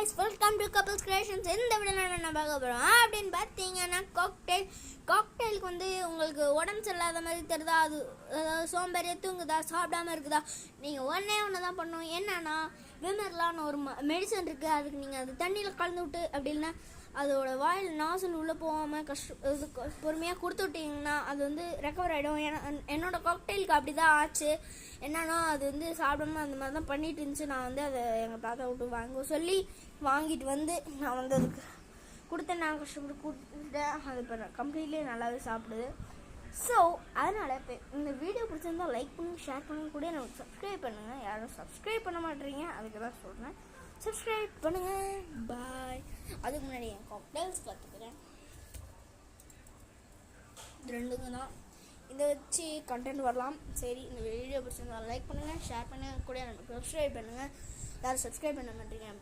guys, welcome to Couples Creations. இந்த வீடியோல என்ன பார்க்க போறோம் அப்படினு பாத்தீங்கன்னா காக்டெயிலுக்கு வந்து உங்களுக்கு உடம்பு சரியில்லாத மாதிரி தெரியுதா, அது சோம்பேறியா தூங்குதா, சாப்பிடாம இருக்குதா, நீங்க ஒண்ணே தான் பண்ணணும். என்னன்னா விமர்லான்னு ஒரு மெடிசன் இருக்கு. அதுக்கு நீங்க அது தண்ணியில கலந்து விட்டு அப்படி இல்லைன்னா அதோட வாயில் நாசல் உள்ளே போகாமல் பொறுமையாக கொடுத்து விட்டிங்கன்னா அது வந்து ரெக்கவர் ஆகிடும். என்னோட காக்டெயிலுக்கு அப்படி தான் ஆச்சு. என்னன்னா அது வந்து சாப்பிடாம அந்த மாதிரி தான் பண்ணிட்டு இருந்துச்சு. நான் வந்து அதை எங்கள் தாத்தா விட்டு வாங்க சொல்லி வாங்கிட்டு வந்து நான் வந்து அதுக்கு கொடுத்தேன். நான் கஷ்டப்பட்டு கொடுத்துட்டேன். அது இப்போ கம்ப்ளீட்லி நல்லாவே சாப்பிடுது. ஸோ அதனால் இப்போ இந்த வீடியோ பிடிச்சிருந்தா லைக் பண்ணுங்கள், ஷேர் பண்ணுங்க, கூட எனக்கு சப்ஸ்கிரைப் பண்ணுங்கள். யாரும் சப்ஸ்கிரைப் பண்ண மாட்டேறீங்க, அதுக்கு தான் சொல்கிறேன். சப்ஸ்கிரைப் பண்ணுங்கள். பாய். அதுக்கு முன்னாடி என் காக்டெயில்ஸ் கற்றுக்கிறேன். இது ரெண்டுங்க தான். இதை வச்சு கண்டென்ட் வரலாம். சரி, இந்த வீடியோ பிடிச்சிருந்தா லைக் பண்ணுங்கள், ஷேர் பண்ணுங்கள், கூட எனக்கு சப்ஸ்கிரைப் பண்ணுங்கள். யாரும் சப்ஸ்கிரைப் பண்ண மாட்டேங்க.